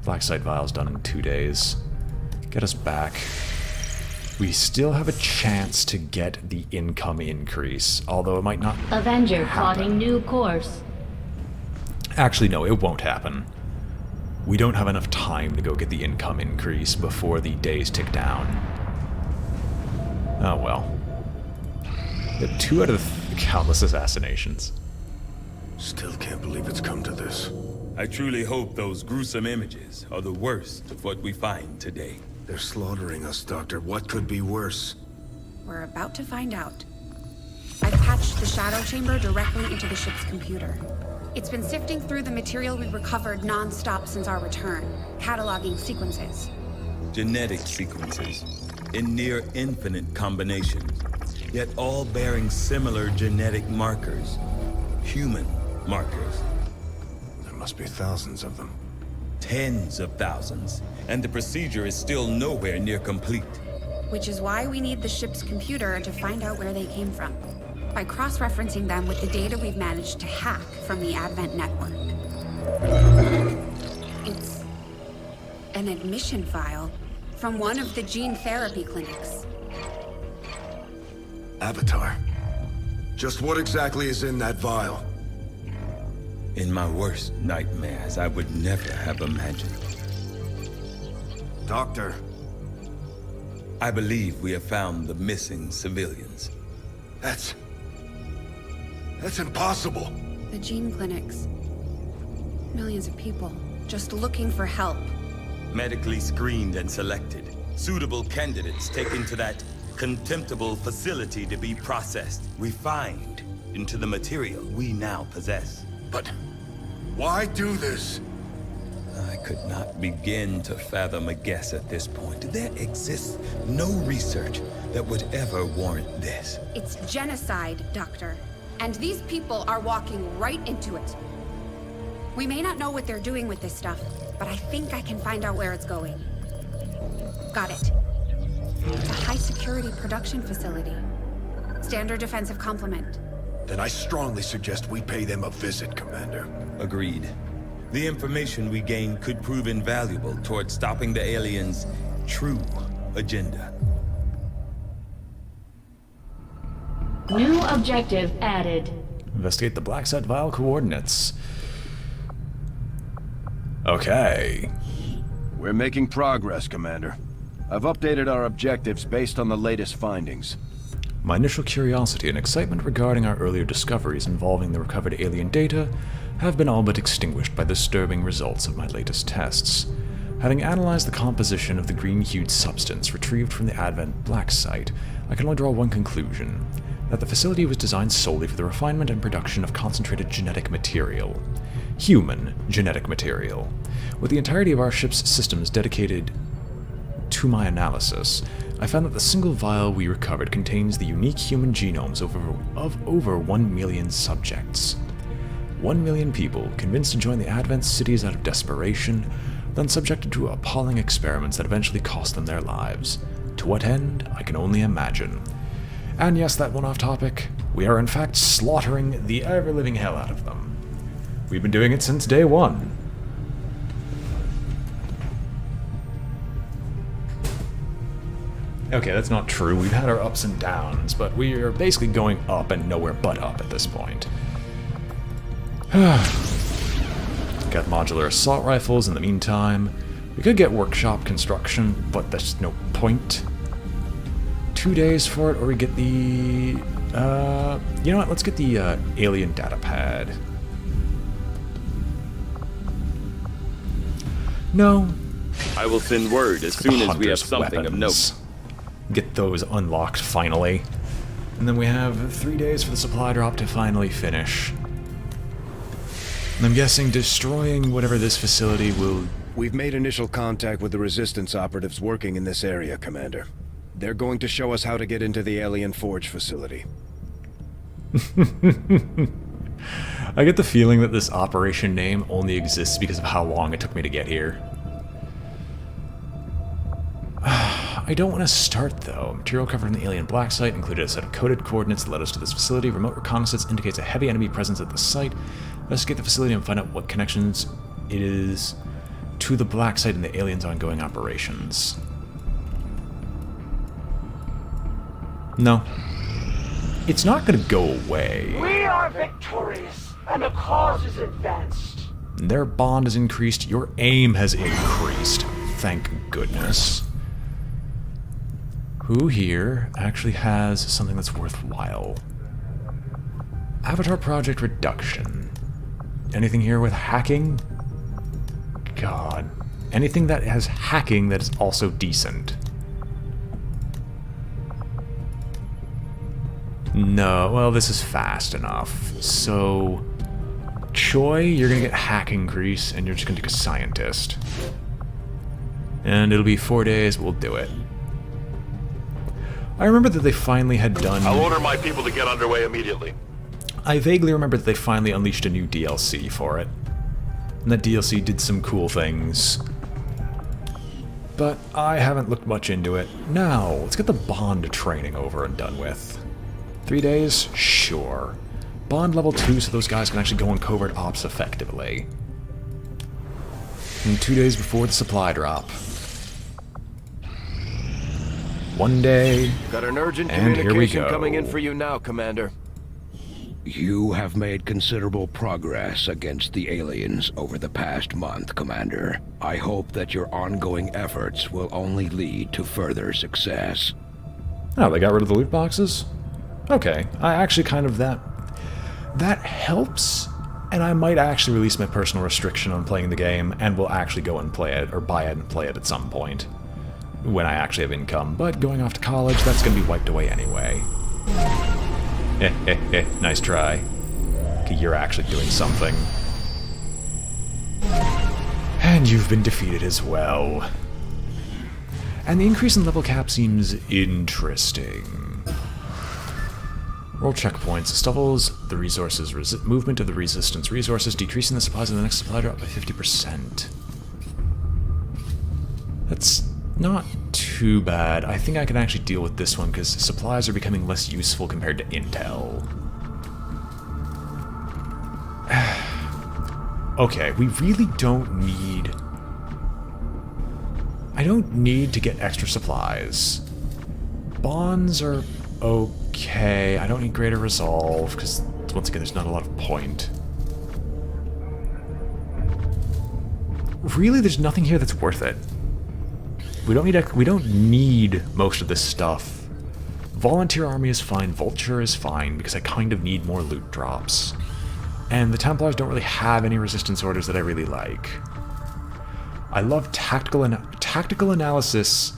Black site vials done in 2 days. Get us back. We still have a chance to get the income increase, although it might not Avenger happen. plotting new course. Actually, no, it won't happen. We don't have enough time to go get the income increase before the days tick down. Oh well. We had 2 out of the countless assassinations. Still can't believe it's come to this. I truly hope those gruesome images are the worst of what we find today. They're slaughtering us, Doctor. What could be worse? We're about to find out. I've patched the shadow chamber directly into the ship's computer. It's been sifting through the material we recovered non-stop since our return, cataloging sequences. Genetic sequences in near infinite combinations, yet all bearing similar genetic markers. Human markers. There must be thousands of them. Tens of thousands, and the procedure is still nowhere near complete. Which is why we need the ship's computer to find out where they came from, by cross-referencing them with the data we've managed to hack from the Advent network. It's an admission file from one of the gene therapy clinics. Avatar. Just what exactly is in that vial? In my worst nightmares, I would never have imagined. Doctor. I believe we have found the missing civilians. That's impossible. The gene clinics. Millions of people just looking for help. Medically screened and selected. Suitable candidates taken to that contemptible facility to be processed, refined into the material we now possess. But why do this? I could not begin to fathom a guess at this point. There exists no research that would ever warrant this. It's genocide, Doctor. And these people are walking right into it. We may not know what they're doing with this stuff, but I think I can find out where it's going. Got it. It's a high-security production facility. Standard defensive complement. Then I strongly suggest we pay them a visit, Commander. Agreed. The information we gain could prove invaluable towards stopping the aliens' true agenda. New objective added. Investigate the black site vial coordinates. Okay. We're making progress, Commander. I've updated our objectives based on the latest findings. My initial curiosity and excitement regarding our earlier discoveries involving the recovered alien data have been all but extinguished by the disturbing results of my latest tests. Having analyzed the composition of the green-hued substance retrieved from the Advent black site, I can only draw one conclusion: that the facility was designed solely for the refinement and production of concentrated genetic material. Human genetic material. With the entirety of our ship's systems dedicated to my analysis, I found that the single vial we recovered contains the unique human genomes of over 1 million subjects. 1 million people convinced to join the Advent cities out of desperation, then subjected to appalling experiments that eventually cost them their lives. To what end, I can only imagine. And yes, that one off topic, we are in fact slaughtering the ever-living hell out of them. We've been doing it since day one. Okay, that's not true. We've had our ups and downs, but we are basically going up and nowhere but up at this point. Got modular assault rifles in the meantime. We could get workshop construction, but there's no point. 2 days for it, or we get the... you know what? Let's get the alien data pad. No. I will send word as soon as we have Hunter's something of weapons. note. Get those unlocked finally. And then we have 3 days for the supply drop to finally finish. And I'm guessing destroying whatever this facility will... We've made initial contact with the Resistance operatives working in this area, Commander. They're going to show us how to get into the Alien Forge facility. I get the feeling that this operation name only exists because of how long it took me to get here. I don't want to start, though. Material covered in the alien black site included a set of coded coordinates that led us to this facility. Remote reconnaissance indicates a heavy enemy presence at the site. Investigate the facility and find out what connections it is to the black site in the aliens' ongoing operations. No. It's not going to go away. We are victorious, and the cause is advanced. Their bond has increased. Your aim has increased. Thank goodness. Who here actually has something that's worthwhile? Avatar Project Reduction. Anything here with hacking? God. Anything that has hacking that is also decent. No, well, this is fast enough. So, Choi, you're gonna get hack increase, and you're just gonna take a scientist. And it'll be 4 days, we'll do it. I remember that they finally had done... I'll order my people to get underway immediately. I vaguely remember that they finally unleashed a new DLC for it. And that DLC did some cool things. But I haven't looked much into it. Now, let's get the Bond training over and done with. 3 days? Sure. Bond level 2 so those guys can actually go on covert ops effectively. And 2 days before the supply drop. 1 day, Got an urgent and here we communication go. coming in for you now, Commander. You have made considerable progress against the aliens over the past month, Commander. I hope that your ongoing efforts will only lead to further success. Oh, they got rid of the loot boxes? Okay, I actually kind of that helps, and I might actually release my personal restriction on playing the game, and will actually go and play it, or buy it and play it at some point, when I actually have income. But going off to college, that's going to be wiped away anyway. Nice try. Okay, you're actually doing something. And you've been defeated as well. And the increase in level cap seems interesting. Roll checkpoints. Stovels the resources. Movement of the resistance resources, decreasing the supplies in the next supply drop by 50%. That's not too bad. I think I can actually deal with this one because supplies are becoming less useful compared to intel. Okay, we really don't need... I don't need to get extra supplies. Bonds are okay. I don't need greater resolve because, once again, there's not a lot of point. Really, there's nothing here that's worth it. We don't need most of this stuff. Volunteer army is fine, Vulture is fine, because I kind of need more loot drops. And the Templars don't really have any resistance orders that I really like. I love tactical analysis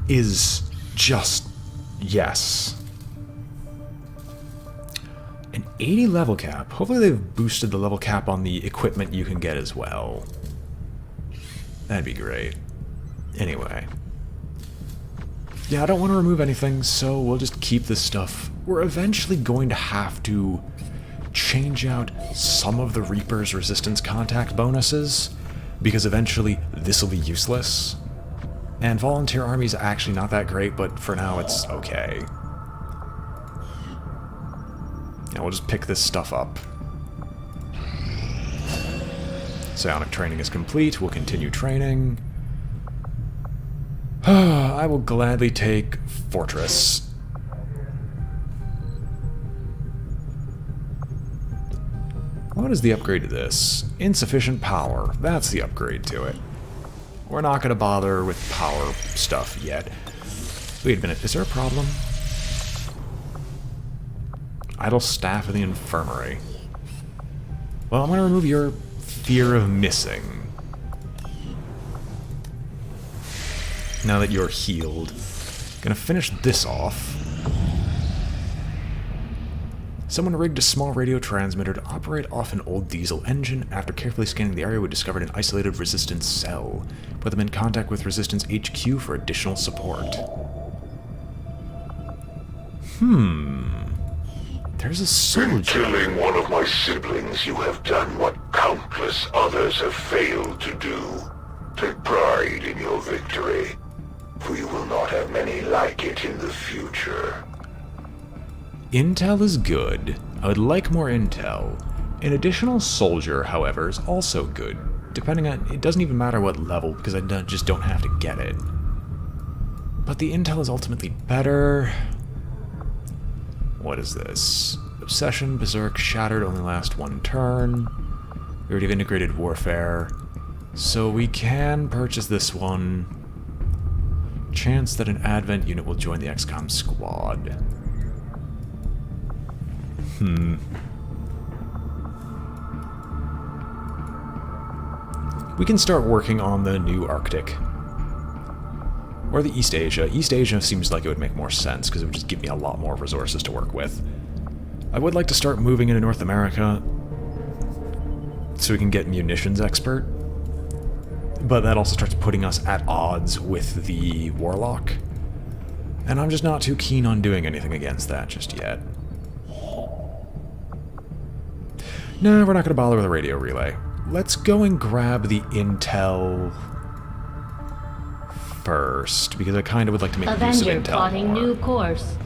is just yes. An 80 level cap. Hopefully they've boosted the level cap on the equipment you can get as well. That'd be great. Anyway. Yeah, I don't want to remove anything, so we'll just keep this stuff. We're eventually going to have to change out some of the Reaper's resistance contact bonuses, because eventually this will be useless. And Volunteer Army's actually not that great, but for now it's okay. Yeah, we'll just pick this stuff up. Psionic training is complete, we'll continue training. I will gladly take Fortress. What is the upgrade to this? Insufficient power. That's the upgrade to it. We're not going to bother with power stuff yet. Wait a minute, is there a problem? Idle staff in the infirmary. Well, I'm going to remove your fear of missing. Now that you're healed. Gonna finish this off. Someone rigged a small radio transmitter to operate off an old diesel engine. After carefully scanning the area, we discovered an isolated Resistance cell. Put them in contact with Resistance HQ for additional support. There's a soldier. In killing one of my siblings, you have done what countless others have failed to do. Take pride in your victory, for you will not have many like it in the future. Intel is good. I would like more intel. An additional soldier, however, is also good. depending on... It doesn't even matter what level, because I just don't have to get it. But the intel is ultimately better. What is this? Obsession, Berserk, Shattered, only last one turn. We already have Integrated Warfare. So we can purchase this one. Chance that an Advent unit will join the XCOM squad. We can start working on the new Arctic. Or the East Asia. East Asia seems like it would make more sense, because it would just give me a lot more resources to work with. I would like to start moving into North America, so we can get munitions expert. But that also starts putting us at odds with the Warlock. And I'm just not too keen on doing anything against that just yet. No, we're not going to bother with a radio relay. Let's go and grab the intel first, because I kind of would like to make use of Avenger intel plotting more. new course.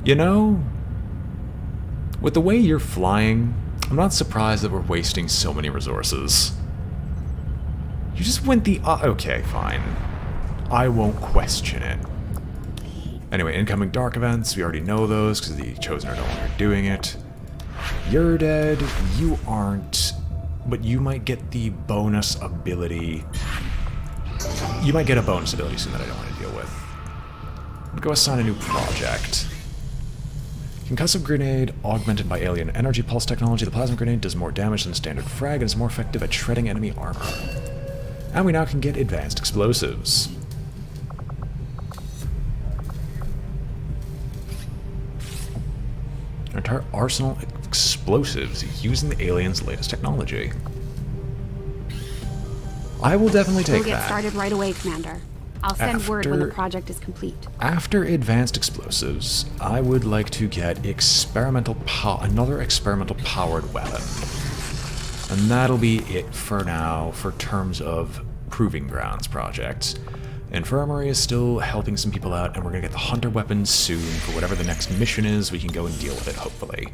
You know, with the way you're flying, I'm not surprised that we're wasting so many resources. You just went the... okay, fine. I won't question it. Anyway, incoming dark events, we already know those, because the Chosen are no longer doing it. You're dead, you aren't, but you might get the bonus ability. You might get a bonus ability soon that I don't want to deal with. I'm gonna go assign a new project. Concussive grenade, augmented by alien energy pulse technology. The plasma grenade does more damage than standard frag and is more effective at shredding enemy armor. And we now can get advanced explosives. Our entire arsenal of explosives using the aliens' latest technology. I will definitely take We'll get that. started right away, Commander. I'll send word when the project is complete. After advanced explosives, I would like to get another experimental powered weapon. And that'll be it for now for terms of Proving Grounds projects. Infirmary is still helping some people out, and we're gonna get the hunter weapons soon for whatever the next mission is. We can go and deal with it, hopefully.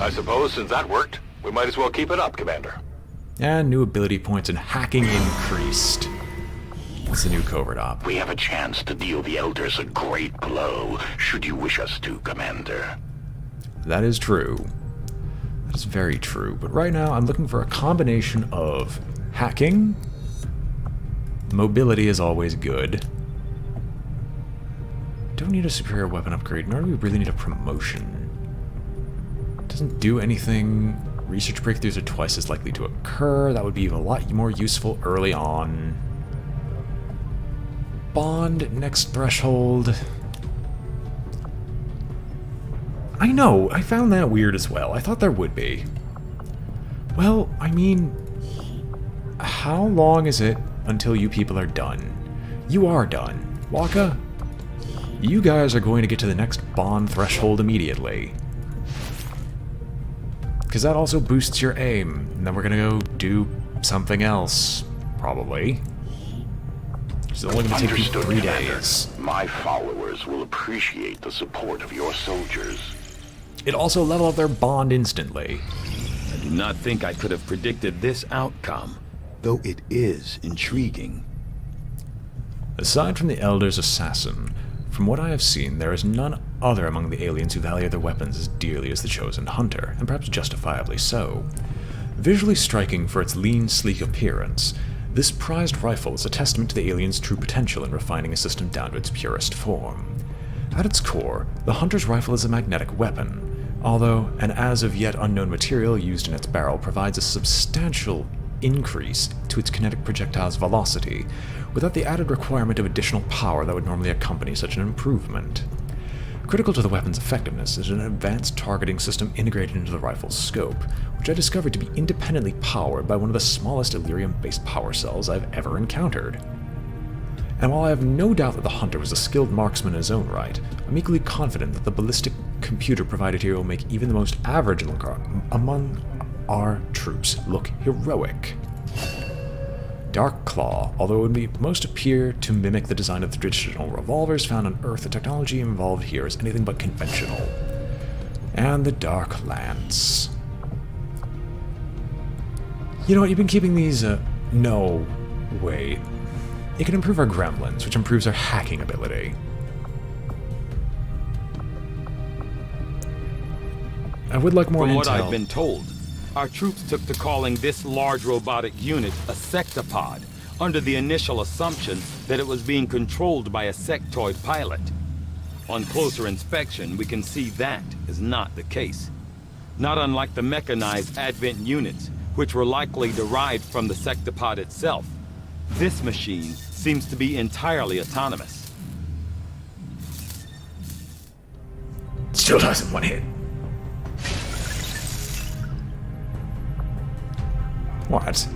I suppose since that worked, we might as well keep it up, Commander. And new ability points and hacking increased. It's the new covert op. We have a chance to deal the Elders a great blow, should you wish us to, Commander. That is true. That is very true. But right now, I'm looking for a combination of hacking. Mobility is always good. Don't need a superior weapon upgrade, nor do we really need a promotion. Doesn't do anything. Research breakthroughs are twice as likely to occur. That would be a lot more useful early on. Bond, next threshold. I know, I found that weird as well. I thought there would be. Well, I mean, how long is it until you people are done? You are done. Waka, you guys are going to get to the next bond threshold immediately. Because that also boosts your aim. And then we're going to go do something else, probably. It's only going to take you 3 days. My followers will appreciate the support of your soldiers. It also leveled up their bond instantly. I do not think I could have predicted this outcome, though it is intriguing. Aside from the Elder's assassin, from what I have seen, there is none other among the aliens who value their weapons as dearly as the Chosen Hunter, and perhaps justifiably so. Visually striking for its lean, sleek appearance, this prized rifle is a testament to the alien's true potential in refining a system down to its purest form. At its core, the Hunter's rifle is a magnetic weapon, although an as of yet unknown material used in its barrel provides a substantial increase to its kinetic projectile's velocity, without the added requirement of additional power that would normally accompany such an improvement. Critical to the weapon's effectiveness is an advanced targeting system integrated into the rifle's scope, which I discovered to be independently powered by one of the smallest Illyrium-based power cells I've ever encountered. And while I have no doubt that the Hunter was a skilled marksman in his own right, I'm equally confident that the ballistic computer provided here will make even the most average among our troops look heroic. Dark Claw, although it would most appear to mimic the design of the traditional revolvers found on Earth, the technology involved here is anything but conventional. And the Dark Lance. You know what, you've been keeping these, no, wait. It can improve our gremlins, which improves our hacking ability. I would like more intel. From what I've been told, our troops took to calling this large robotic unit a sectopod, under the initial assumption that it was being controlled by a sectoid pilot. On closer inspection, we can see that is not the case. Not unlike the mechanized Advent units, which were likely derived from the sectopod itself. This machine seems to be entirely autonomous. Still doesn't one hit. What?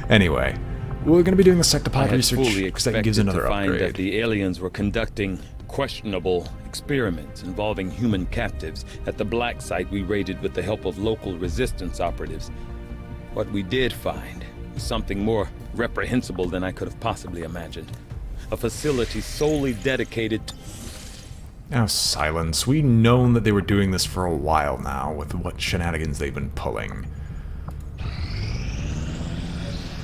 Anyway, we're going to be doing the sectopod research because that gives another find upgrade. that the aliens were conducting questionable experiments involving human captives at the black site we raided with the help of local resistance operatives. What we did find was something more reprehensible than I could have possibly imagined. A facility solely dedicated to... Now, silence. We've known that they were doing this for a while now with what shenanigans they've been pulling.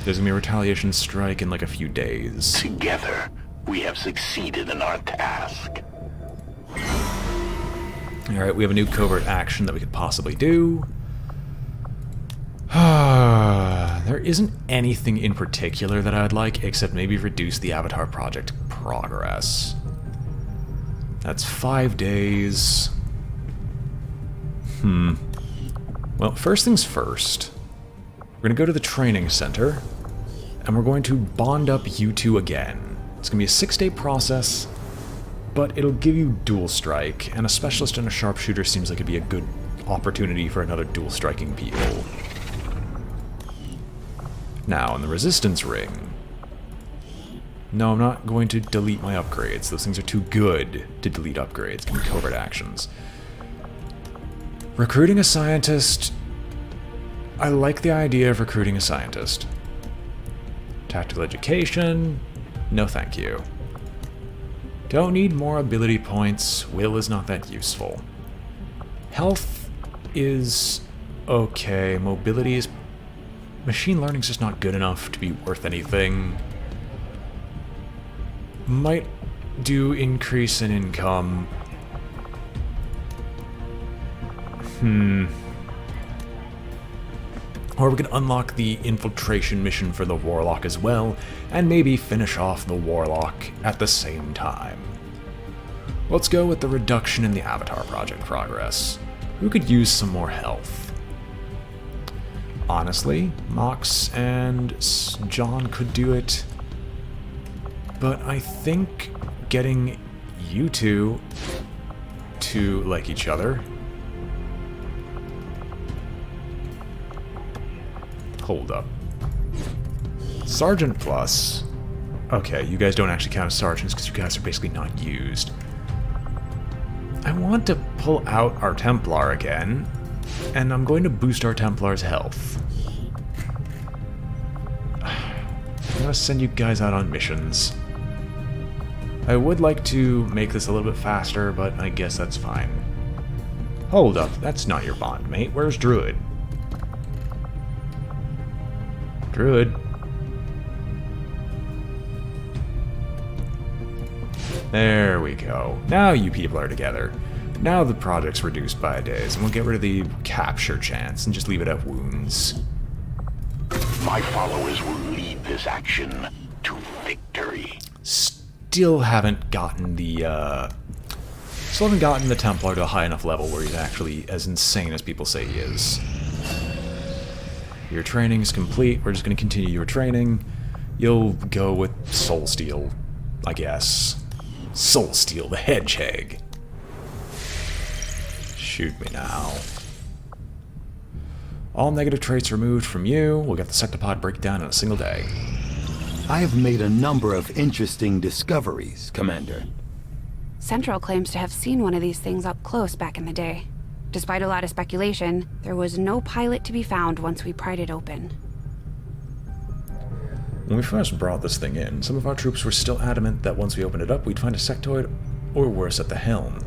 There's gonna be a retaliation strike in like a few days. Together, we have succeeded in our task. Alright, we have a new covert action that we could possibly do. There isn't anything in particular that I'd like, except maybe reduce the Avatar project progress. That's 5 days. Well, first things first. We're gonna go to the training center, and we're going to bond up you two again. It's gonna be a 6-day process, but it'll give you dual strike, and a specialist and a sharpshooter seems like it'd be a good opportunity for another dual striking people. Now, in the resistance ring... No, I'm not going to delete my upgrades. Those things are too good to delete upgrades. Give me covert actions. Recruiting a scientist... I like the idea of recruiting a scientist. Tactical education... No thank you. Don't need more ability points. Will is not that useful. Health is... okay. Mobility is... Machine learning's just not good enough to be worth anything. Might do increase in income. Or we can unlock the infiltration mission for the Warlock as well, and maybe finish off the Warlock at the same time. Let's go with the reduction in the Avatar project progress. Who could use some more health? Honestly, Mox and John could do it. But I think getting you two to like each other... Hold up. Sergeant Plus. Okay, you guys don't actually count as sergeants because you guys are basically not used. I want to pull out our Templar again, and I'm going to boost our Templar's health. I'm gonna send you guys out on missions. I would like to make this a little bit faster, but I guess that's fine. Hold up, that's not your bond mate. Where's Druid? Druid. There we go. Now you people are together. Now the project's reduced by days, and we'll get rid of the capture chance and just leave it at wounds. My followers will lead this action to victory. Still haven't gotten the Templar to a high enough level where he's actually as insane as people say he is. Your training is complete. We're just going to continue your training. You'll go with Soul Steel, I guess. Soul Steel, the hedgehog. Shoot me now. All negative traits removed from you. We'll get the sectopod breakdown in a single day. I have made a number of interesting discoveries, Commander. Central claims to have seen one of these things up close back in the day. Despite a lot of speculation, there was no pilot to be found once we pried it open. When we first brought this thing in, some of our troops were still adamant that once we opened it up, we'd find a sectoid or worse at the helm.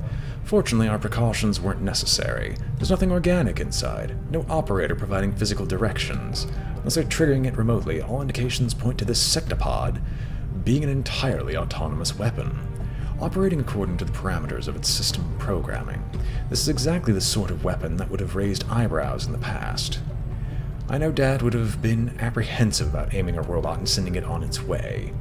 Fortunately, our precautions weren't necessary. There's nothing organic inside, no operator providing physical directions. Unless they're triggering it remotely, all indications point to this sectopod being an entirely autonomous weapon, operating according to the parameters of its system programming. This is exactly the sort of weapon that would have raised eyebrows in the past. I know Dad would have been apprehensive about aiming a robot and sending it on its way.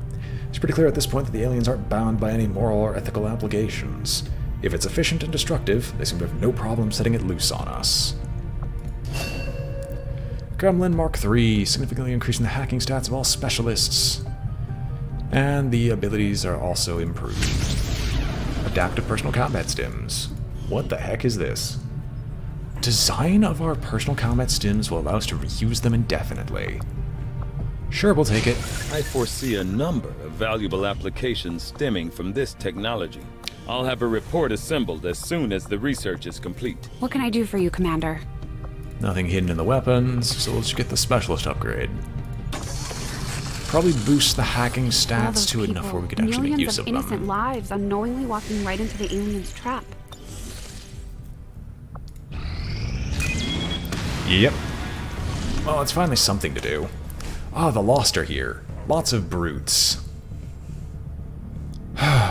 It's pretty clear at this point that the aliens aren't bound by any moral or ethical obligations. If it's efficient and destructive, they seem to have no problem setting it loose on us. Gremlin Mark III, significantly increasing the hacking stats of all specialists. And the abilities are also improved. Adaptive personal combat stims. What the heck is this? Design of our personal combat stims will allow us to reuse them indefinitely. Sure, we'll take it. I foresee a number of valuable applications stemming from this technology. I'll have a report assembled as soon as the research is complete. What can I do for you, Commander? Nothing hidden in the weapons, so let's get the specialist upgrade. Probably boost the hacking stats to enough where we could actually make use of them. Millions of innocent lives unknowingly walking right into the aliens' trap. Yep. Well, it's finally something to do. Ah, the Lost are here. Lots of brutes.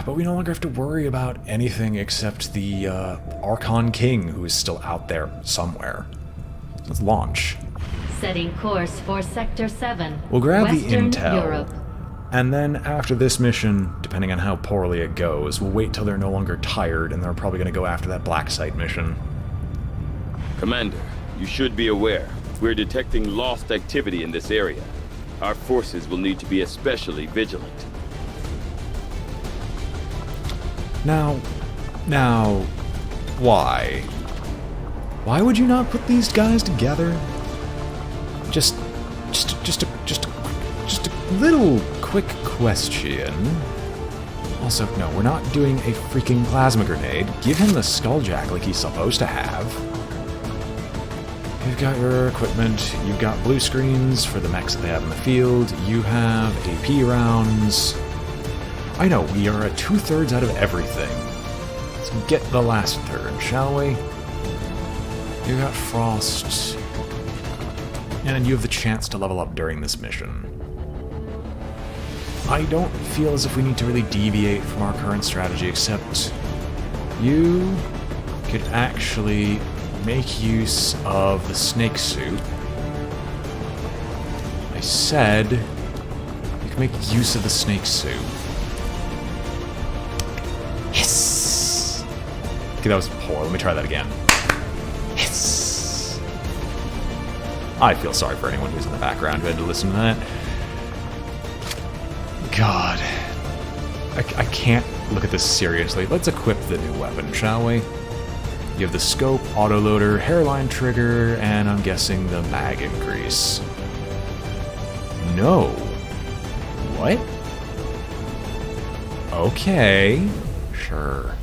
But we no longer have to worry about anything except the Archon King, who is still out there somewhere. Let's launch. Setting course for Sector 7. We'll grab Western the intel. Europe. And then after this mission, depending on how poorly it goes, we'll wait till they're no longer tired and they're probably going to go after that black site mission. Commander, you should be aware. We're detecting lost activity in this area. Our forces will need to be especially vigilant. Now, why? Why would you not put these guys together? Just a little quick question. Also, no, we're not doing a freaking plasma grenade. Give him the skulljack like he's supposed to have. You've got your equipment. You've got blue screens for the mechs that they have in the field. You have AP rounds. I know, we are at 2/3 out of everything. Let's get the last third, shall we? You got Frost. And you have the chance to level up during this mission. I don't feel as if we need to really deviate from our current strategy, except you could actually make use of the snake suit. I said you can make use of the snake suit. Yes! Okay, that was poor. Let me try that again. Yes! I feel sorry for anyone who's in the background who had to listen to that. God. I can't look at this seriously. Let's equip the new weapon, shall we? You have the scope, autoloader, hairline trigger, and I'm guessing the mag increase. No. What? Okay. Sure.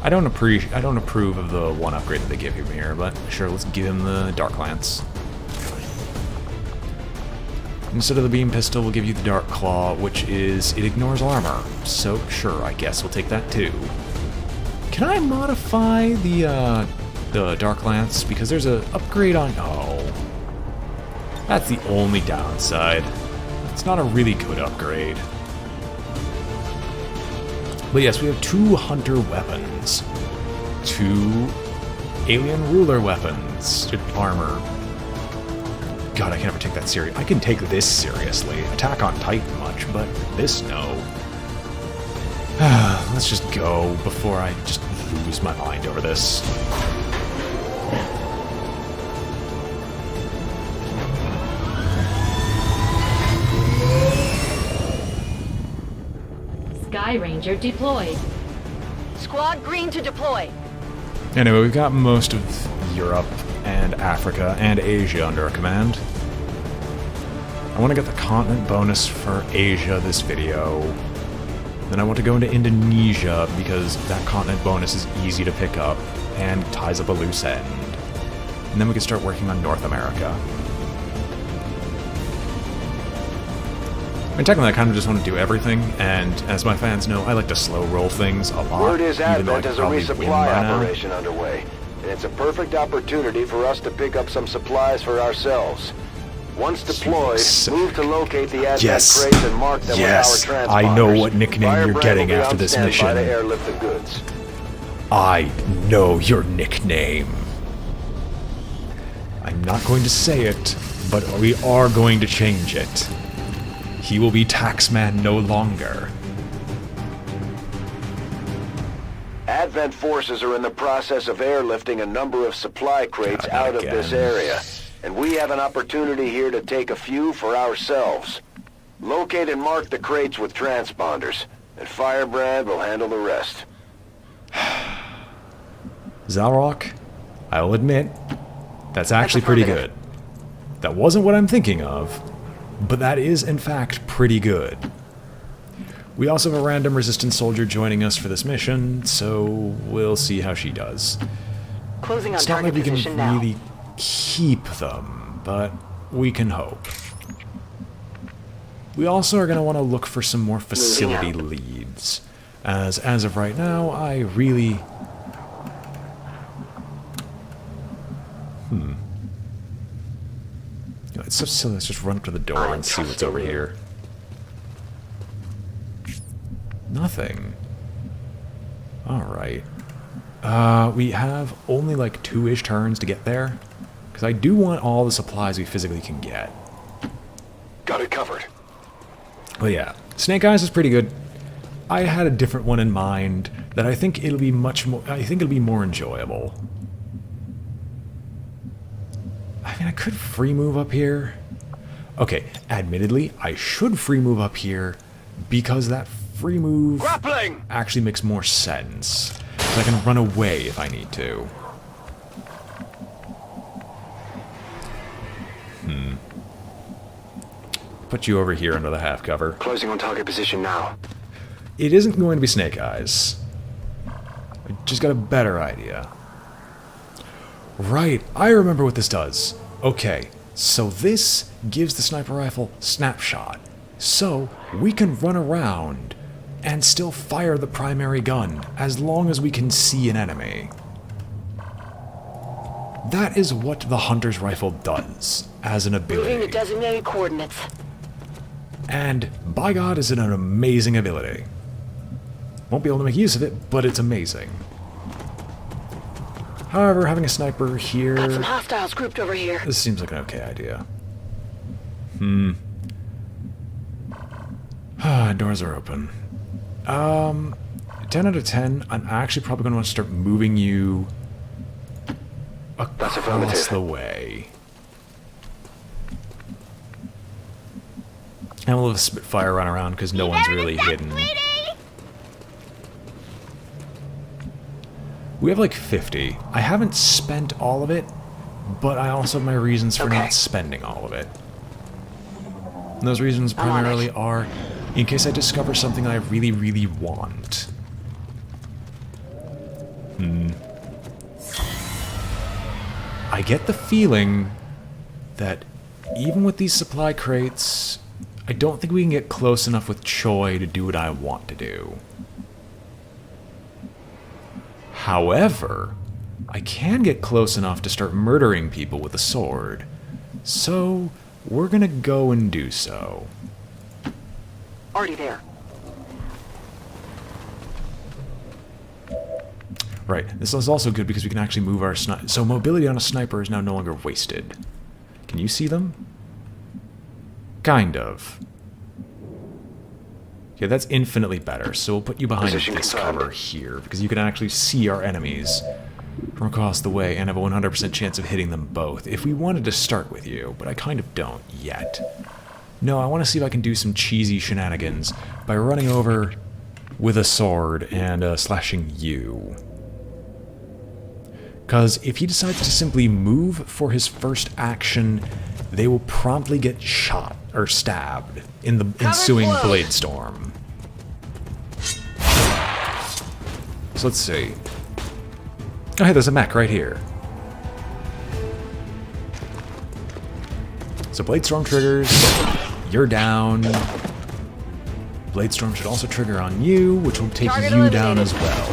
I don't approve of the one upgrade that they give him here, but sure, let's give him the Dark Lance. Instead of the beam pistol, we'll give you the Dark Claw, which is, it ignores armor. So, sure, I guess we'll take that too. Can I modify the Dark Lance? Because there's an upgrade on... Oh. That's the only downside. It's not a really good upgrade. But yes, we have 2 Hunter weapons. 2 Alien Ruler weapons. Armor. God, I can never take that serious. I can take this seriously. Attack on Titan much, but this, no. Let's just go before I just lose my mind over this. Sky Ranger deployed. Squad green to deploy. Anyway, we've got most of Europe and Africa and Asia under our command. I want to get the continent bonus for Asia this video. Then I want to go into Indonesia because that continent bonus is easy to pick up and ties up a loose end. And then we can start working on North America. mean, technically I kind of just want to do everything, and as my fans know, I like to slow roll things a lot, Word is even though I Advent could has a probably win resupply by now. operation underway, and it's a perfect opportunity for us to pick up some supplies for ourselves. Once deployed, move to locate the Advent crates and mark them with our transponders. I know what nickname you're Firebrand getting will be after on this standby mission. to airlift the goods. I know your nickname. I'm not going to say it, but we are going to change it. He will be Taxman no longer. Advent forces are in the process of airlifting a number of supply crates out of this area, and we have an opportunity here to take a few for ourselves. Locate and mark the crates with transponders, and Firebrand will handle the rest. Zalrock, I'll admit, that's actually pretty good. That wasn't what I'm thinking of, but that is in fact pretty good. We also have a random resistance soldier joining us for this mission, so we'll see how she does. Closing on It's not like target we can position now. really keep them, but we can hope. We also are going to want to look for some more facility leads, as of right now, I really... It's so silly, let's just run up to the door and see what's over here. Nothing. Alright. We have only like 2-ish turns to get there. Because I do want all the supplies we physically can get. Got it covered. But yeah, Snake Eyes is pretty good. I had a different one in mind that I think it'll be much more... I think it'll be more enjoyable. I mean, I could free move up here. Okay, admittedly, I should free move up here because that free move actually makes more sense. So I can run away if I need to. Put you over here under the half cover. Closing on target position now. It isn't going to be Snake Eyes. I just got a better idea. Right, I remember what this does. Okay, so this gives the sniper rifle snapshot. So we can run around and still fire the primary gun as long as we can see an enemy. That is what the hunter's rifle does as an ability. Moving to designated coordinates. And by God, is it an amazing ability. Won't be able to make use of it, but it's amazing. However, having a sniper here... Got some hostiles grouped over here. This seems like an okay idea. Doors are open. 10 out of 10, I'm actually probably going to want to start moving you across the way. And we'll have a Spitfire run around because no one's really hidden. We have like 50. I haven't spent all of it, but I also have my reasons for not spending all of it. And those reasons primarily are in case I discover something I really, really want. I get the feeling that even with these supply crates, I don't think we can get close enough with Choi to do what I want to do. However, I can get close enough to start murdering people with a sword. So, we're gonna go and do so. Already there. Right, this is also good because we can actually move our sniper. So mobility on a sniper is now no longer wasted. Can you see them? Kind of. Yeah, that's infinitely better, so we'll put you behind this cover here, because you can actually see our enemies from across the way and have a 100% chance of hitting them both, if we wanted to start with you, but I kind of don't yet. No, I want to see if I can do some cheesy shenanigans by running over with a sword and slashing you. Because if he decides to simply move for his first action, they will promptly get shot or stabbed in the ensuing blade storm. So let's see. Oh, hey, there's a mech right here. So blade storm triggers. You're down. Blade Storm should also trigger on you, which will take Target you down eliminated. as well.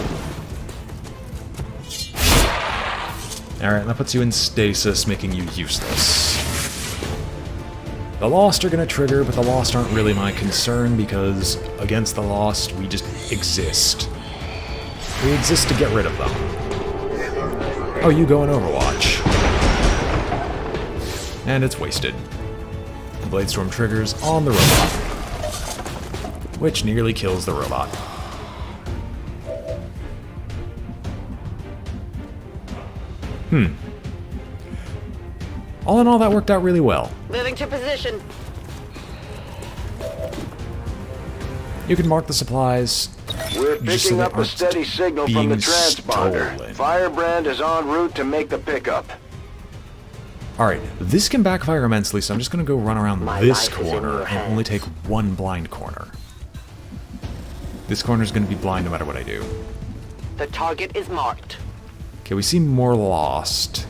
Alright, that puts you in stasis, making you useless. The Lost are going to trigger, but the Lost aren't really my concern because against the Lost, we just exist. We exist to get rid of them. Oh, you go in Overwatch. And it's wasted. The Blade Storm triggers on the robot, which nearly kills the robot. All in all, that worked out really well. Moving to position. You can mark the supplies. We're just so picking they up a aren't steady signal from being the transponder. stolen. Firebrand is en route to make the pickup. Alright, this can backfire immensely, so I'm just going to go run around this life is in corner your and hands. only take one blind corner. This corner is going to be blind no matter what I do. The target is marked. Okay, we see more Lost.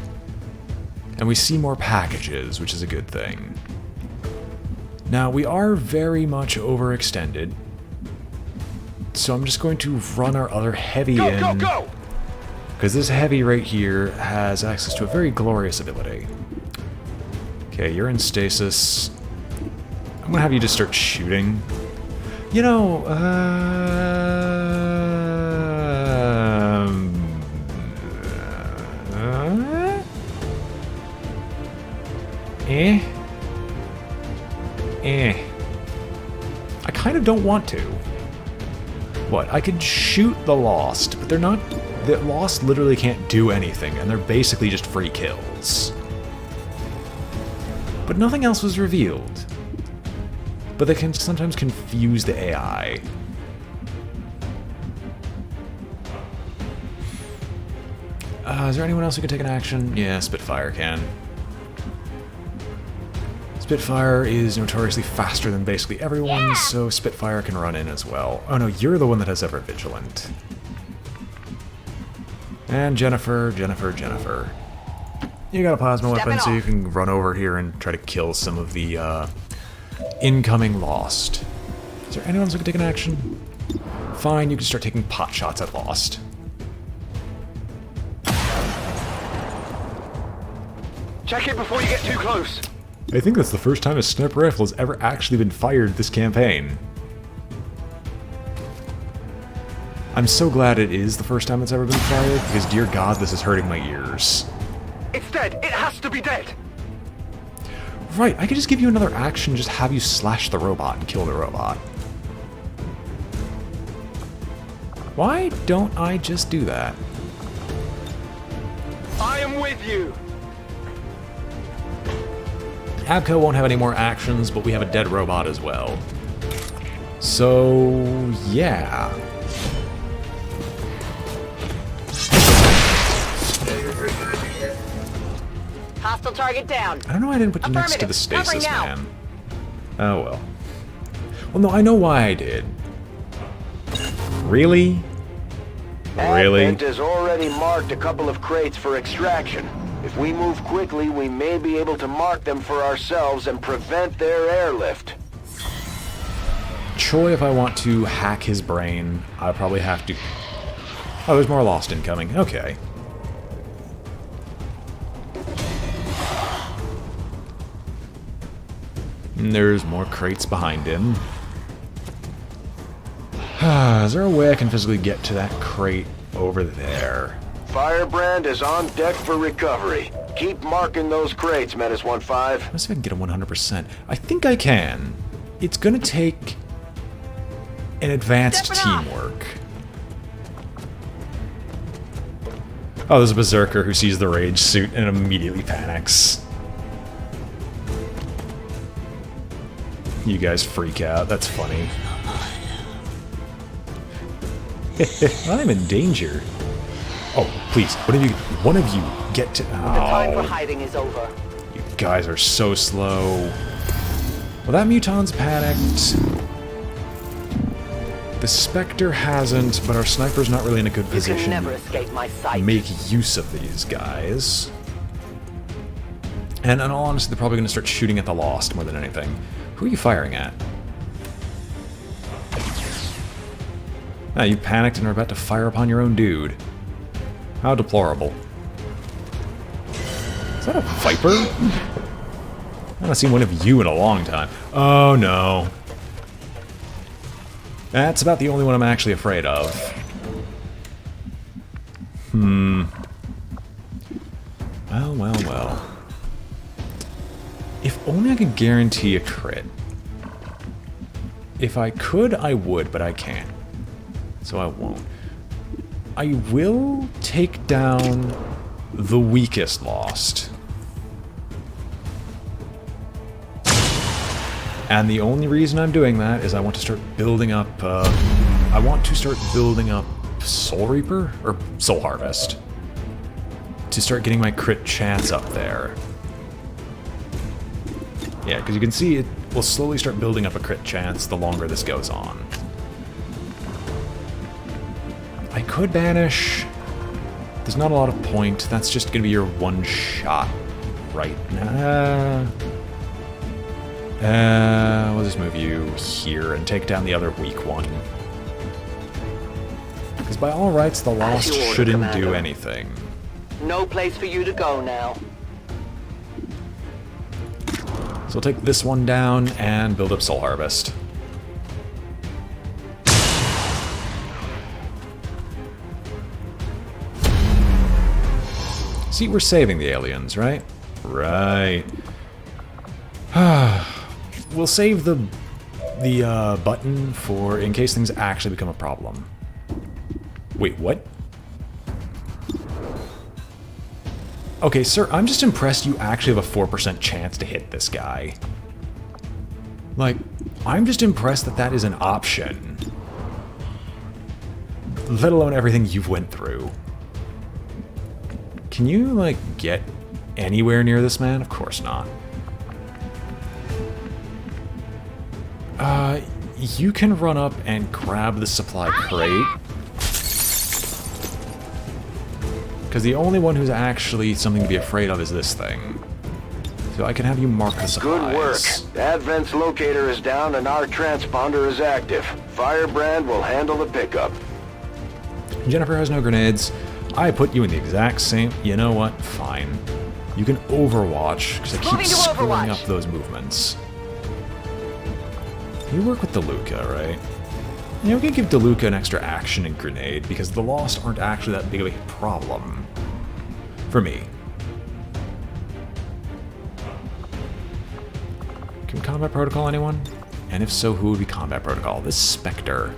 And we see more packages, which is a good thing. Now, we are very much overextended. So I'm just going to run our other heavy in. Go, go! Because this heavy right here has access to a very glorious ability. Okay, you're in stasis. I'm gonna have you just start shooting. You know, I kind of don't want to. What? I could shoot the Lost, but they're not... The Lost literally can't do anything, and they're basically just free kills. But nothing else was revealed. But they can sometimes confuse the AI. Is there anyone else who can take an action? Yeah, Spitfire can. Spitfire is notoriously faster than basically everyone, so Spitfire can run in as well. Oh no, you're the one that has Ever Vigilant. And Jennifer. You got a plasma weapon, so you can run over here and try to kill some of the incoming Lost. Is there anyone else who can take an action? Fine, you can start taking pot shots at Lost. Check it before you get too close. I think that's the first time a sniper rifle has ever actually been fired this campaign. I'm so glad it is the first time it's ever been fired, because dear God, this is hurting my ears. It's dead. It has to be dead. Right, I could just give you another action, just have you slash the robot and kill the robot. Why don't I just do that? I am with you. Abco won't have any more actions, but we have a dead robot as well. So, yeah. Hostile target down. I don't know why I didn't put you next to the Affirmative. stasis, Covering now. man. Oh well. Well, no, I know why I did. Really? Really? Advent has already marked a couple of crates for extraction. If we move quickly, we may be able to mark them for ourselves and prevent their airlift. Troy, if I want to hack his brain, I probably have to... Oh, there's more Lost incoming. Okay. And there's more crates behind him. Is there a way I can physically get to that crate over there? Firebrand is on deck for recovery. Keep marking those crates, Menace 1-5. Let's see if I can get a 100%. I think I can. It's gonna take an advanced teamwork. Oh, there's a berserker who sees the rage suit and immediately panics. You guys freak out. That's funny. I'm in danger. Oh, please, one of you get to... The time for Oh, hiding is over. you guys are so slow. Well, that Muton's panicked. The Spectre hasn't, but our sniper's not really in a good You position can never escape my to sight. make use of these guys. And in all honesty, they're probably going to start shooting at the Lost more than anything. Who are you firing at? Ah, you panicked and are about to fire upon your own dude. How deplorable. Is that a Viper? I haven't seen one of you in a long time. Oh no. That's about the only one I'm actually afraid of. Well. If only I could guarantee a crit. If I could, I would, but I can't. So I won't. I will take down the weakest Lost. And the only reason I'm doing that is I want to start building up, Soul Reaper? Or Soul Harvest. To start getting my crit chance up there. Yeah, because you can see it will slowly start building up a crit chance the longer this goes on. I could banish. There's not a lot of point. That's just going to be your one shot right now. We'll just move you here and take down the other weak one. Because by all rights, the Lost shouldn't do anything. No place for you to go now. So we'll take this one down and build up Soul Harvest. See, we're saving the aliens, right? Right. We'll save the button for in case things actually become a problem. Wait, what? Okay, sir, I'm just impressed you actually have a 4% chance to hit this guy. Like, I'm just impressed that that is an option. Let alone everything you've went through. Can you, like, get anywhere near this man? Of course not. You can run up and grab the supply crate. Because the only one who's actually something to be afraid of is this thing. So I can have you mark the supplies. Good work. Advent's locator is down and our transponder is active. Firebrand will handle the pickup. Jennifer has no grenades. I put you in the exact same... You know what? Fine. You can overwatch, because I keep screwing up those movements. You work with DeLuca, right? You know, we can give DeLuca an extra action and grenade, because the Lost aren't actually that big of a problem. For me. Can Combat Protocol anyone? And if so, who would be Combat Protocol? This Spectre.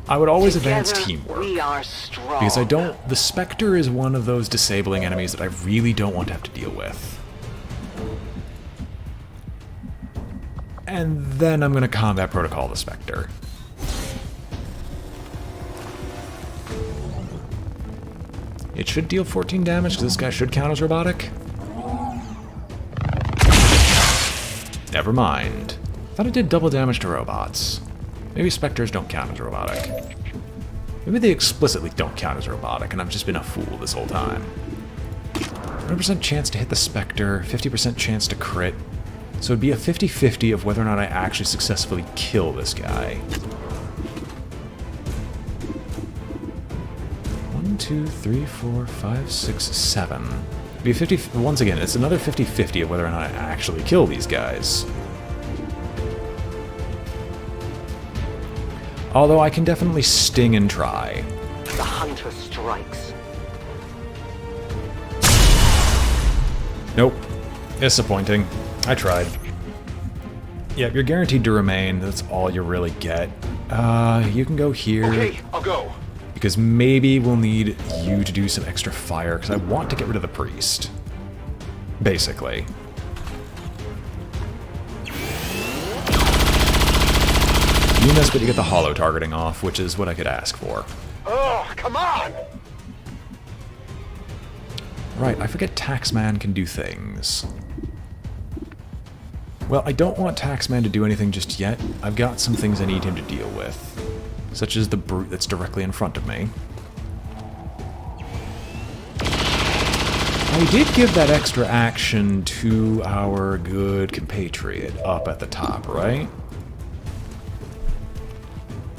I would always advance teamwork. We are strong. Because I don't... The Spectre is one of those disabling enemies that I really don't want to have to deal with. And then I'm going to Combat Protocol the Spectre. It should deal 14 damage, because this guy should count as robotic. Never mind. Thought it did double damage to robots. Maybe Spectres don't count as robotic. Maybe they explicitly don't count as robotic, and I've just been a fool this whole time. 100% chance to hit the Spectre, 50% chance to crit. So it'd be a 50-50 of whether or not I actually successfully kill this guy. 1, 2, 3, 4, 5, 6, 7. It'd be a 50... Once again, it's another 50-50 of whether or not I actually kill these guys. Although I can definitely sting and try. The hunter strikes. Nope. Disappointing. I tried. Yeah, you're guaranteed to remain. That's all you really get. You can go here. Okay, I'll go. Because maybe we'll need you to do some extra fire, because I want to get rid of the priest. Basically. You miss, but you get the hollow targeting off, which is what I could ask for. Oh, come on! Right, I forget Taxman can do things. Well, I don't want Taxman to do anything just yet. I've got some things I need him to deal with. Such as the brute that's directly in front of me. I did give that extra action to our good compatriot up at the top, right?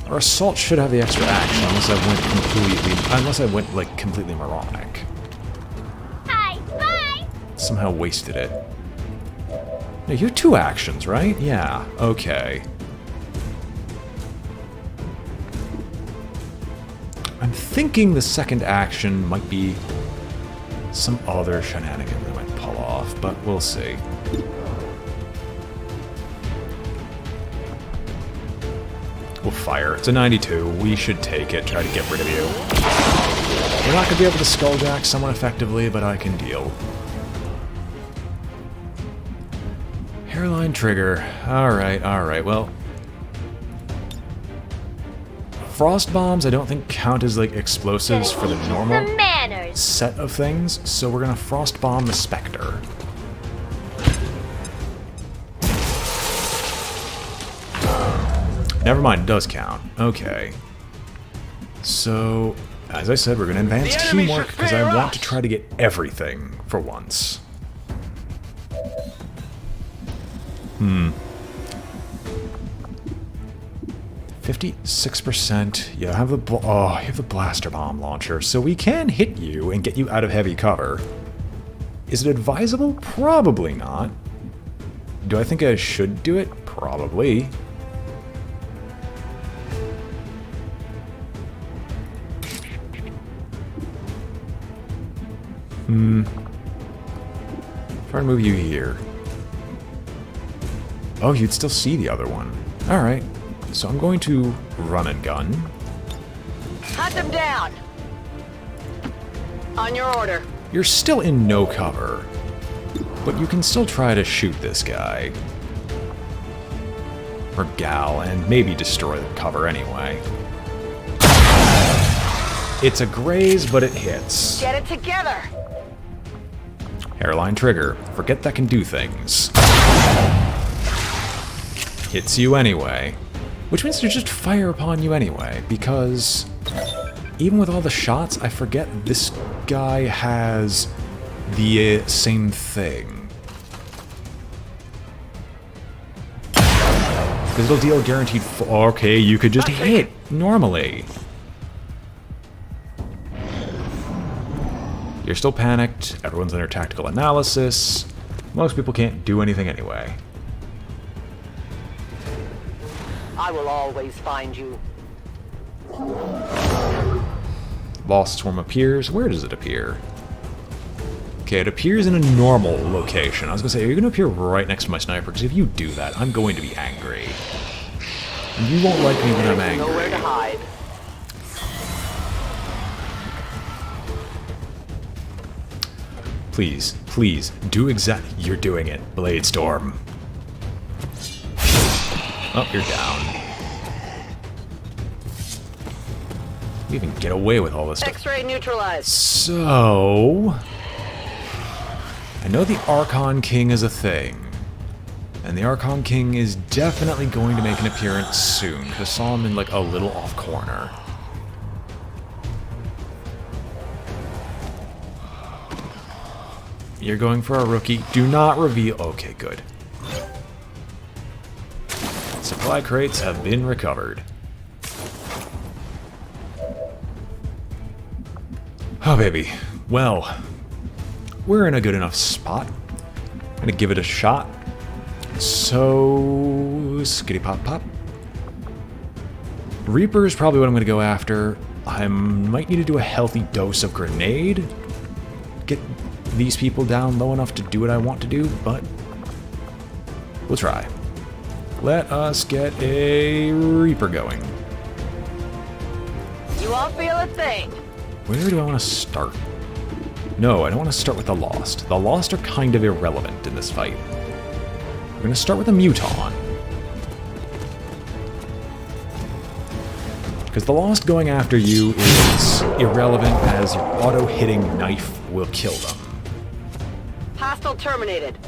Our assault should have the extra action, unless I went like completely moronic. Hi, bye. Somehow wasted it. No, you have 2 actions, right? Yeah, okay. I'm thinking the second action might be some other shenanigan that I might pull off, but we'll see. We'll fire. It's a 92. We should take it. Try to get rid of you. We're not going to be able to skulljack someone effectively, but I can deal. Hairline trigger. Alright, well. Frost bombs I don't think count as like explosives for the normal set of things, so we're gonna frost bomb the Spectre. Never mind, it does count. Okay. So, as I said, we're gonna advance teamwork because I want to try to get everything for once. 56%. You have the you have the blaster bomb launcher, so we can hit you and get you out of heavy cover. Is it advisable? Probably not. Do I think I should do it? Probably. Try and move you here. Oh, you'd still see the other one. Alright. So I'm going to run and gun. Hunt them down. On your order. You're still in no cover, but you can still try to shoot this guy. Or gal, and maybe destroy the cover anyway. It's a graze, but it hits. Get it together. Hairline trigger. Forget that can do things. Hits you anyway. Which means to just fire upon you anyway, because even with all the shots, I forget this guy has the same thing. Because it'll deal guaranteed okay, you could just hit normally. You're still panicked, everyone's under tactical analysis. Most people can't do anything anyway. I will always find you. Lost Swarm appears. Where does it appear? Okay, it appears in a normal location. I was going to say, are you going to appear right next to my sniper? Because if you do that, I'm going to be angry. And you won't like me when I'm angry. Nowhere to hide. Please, please, do you're doing it, Blade Storm. Oh, you're down. You can get away with all this stuff. X-ray neutralized. So, I know the Archon King is a thing. And the Archon King is definitely going to make an appearance soon, because I saw him in like a little off corner. You're going for a rookie. Do not reveal. Okay, good. Supply crates have been recovered. Oh, baby. Well, we're in a good enough spot. I'm gonna give it a shot. So, skitty pop pop. Reaper is probably what I'm gonna go after. I might need to do a healthy dose of grenade. Get these people down low enough to do what I want to do, but we'll try. Let us get a Reaper going. You won't feel a thing. Where do I want to start? No, I don't want to start with the Lost. The Lost are kind of irrelevant in this fight. We're going to start with a Muton. Because the Lost going after you is irrelevant as your auto-hitting knife will kill them. Hostile terminated.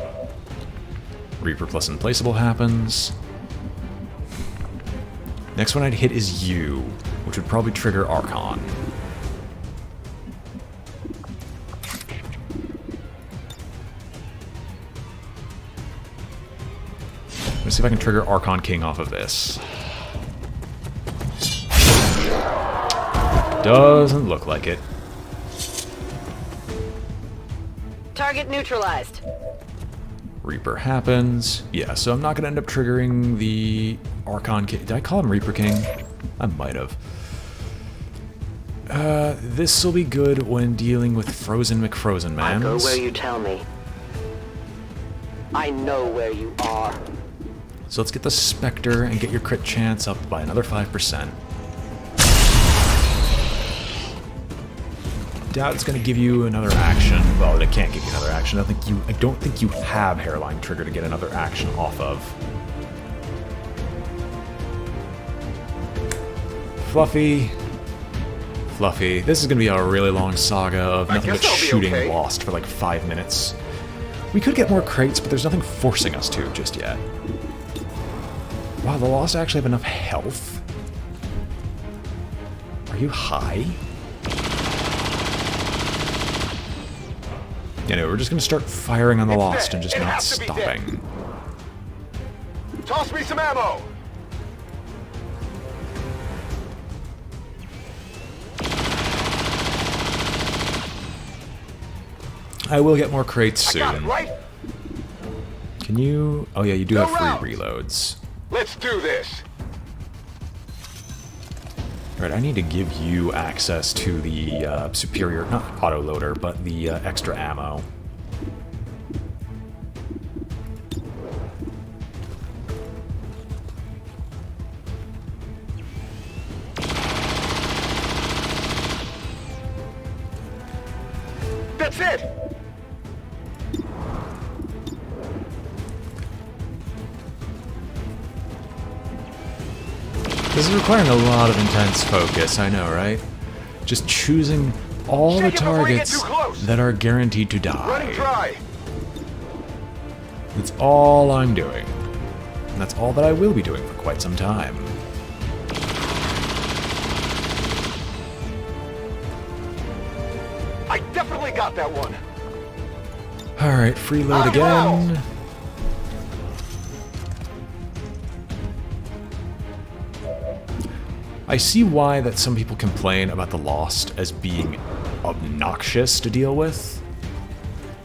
Reaper plus Implaceable happens. Next one I'd hit is you, which would probably trigger Archon. Let's see if I can trigger Archon King off of this. Doesn't look like it. Target neutralized. Reaper happens. Yeah, so I'm not going to end up triggering the Archon King. Did I call him Reaper King? I might have. This will be good when dealing with Frozen McFrozen I go Mans. where you tell me. I know where you are. So let's get the Spectre and get your crit chance up by another 5%. Doubt it's going to give you another action. Well, it can't give you another action. I don't think you have Hairline Trigger to get another action off of. Fluffy. This is going to be a really long saga of nothing but shooting Lost for like 5 minutes. We could get more crates, but there's nothing forcing us to just yet. Wow, the Lost actually have enough health? Are you high? Anyway, we're just going to start firing on the Lost and just not stopping. Toss me some ammo! I will get more crates soon. I got it, right? Can you... Oh yeah, you do have free reloads. Let's do this! Right, I need to give you access to the superior, not autoloader, but the extra ammo. That's it! This is requiring a lot of intense focus, I know, right? Just choosing all the targets that are guaranteed to die. That's all I'm doing. And that's all that I will be doing for quite some time. I definitely got that one! Alright, freeload again. I see why that some people complain about the Lost as being obnoxious to deal with.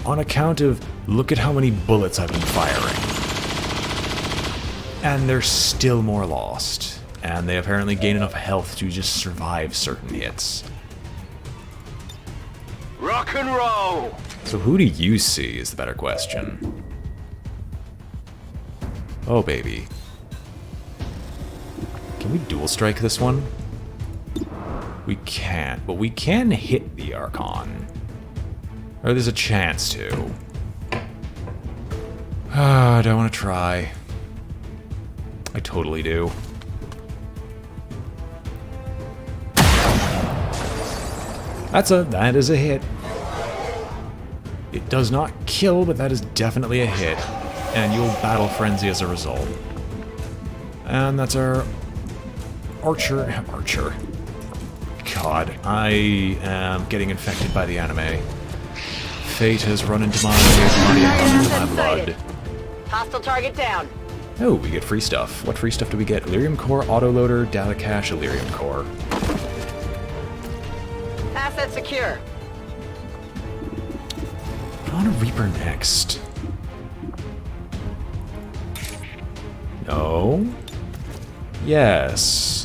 On account of, look at how many bullets I've been firing. And there's still more Lost. And they apparently gain enough health to just survive certain hits. Rock and roll! So who do you see is the better question. Oh baby. Can we dual strike this one? We can't, but we can hit the Archon. Or there's a chance to. Do I want to try? I totally do. That is a hit. It does not kill, but that is definitely a hit. And you'll battle frenzy as a result. And that's our Archer. God, I am getting infected by the anime. Fate has run into my body and run into my blood. Hostile target down. Oh, we get free stuff. What free stuff do we get? Illyrium Core, Autoloader, Data Cache, Illyrium Core. Asset secure. Put on a Reaper next. No. Yes.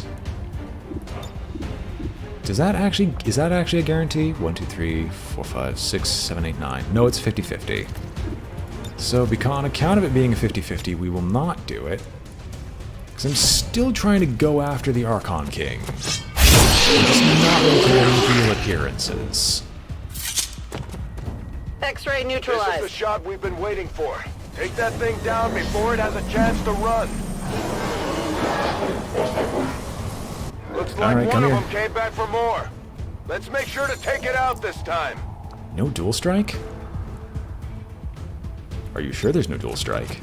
Is that actually a guarantee? 1, 2, 3, 4, 5, 6, 7, 8, 9. No, it's 50-50. So on account of it being a 50-50, we will not do it. Because I'm still trying to go after the Archon King. I'm just not really caring for your appearances. X-ray neutralized. This is the shot we've been waiting for. Take that thing down before it has a chance to run. Looks like one of them came back for more. Let's make sure to take it out this time. No dual strike? Are you sure there's no dual strike?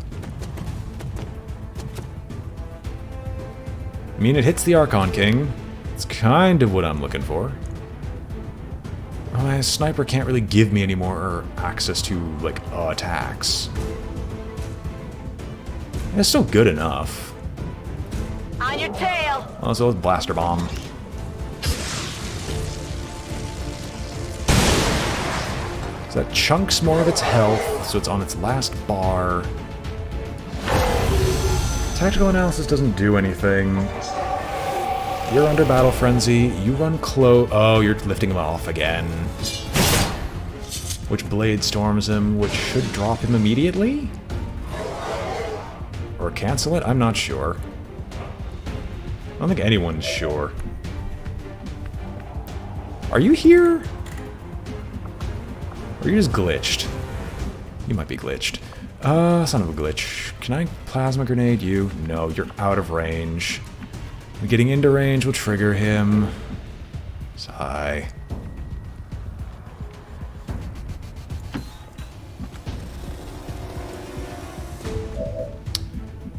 I mean, it hits the Archon King. It's kind of what I'm looking for. Oh, my sniper can't really give me any more access to, like, attacks. It's still good enough. On your tail. Also, Blaster Bomb. So that chunks more of its health, so it's on its last bar. Tactical analysis doesn't do anything. You're under battle frenzy. You run close. Oh, you're lifting him off again. Which blade storms him, which should drop him immediately? Or cancel it? I'm not sure. I don't think anyone's sure. Are you here? Or are you just glitched? You might be glitched. Son of a glitch. Can I plasma grenade you? No, you're out of range. Getting into range will trigger him. Sigh.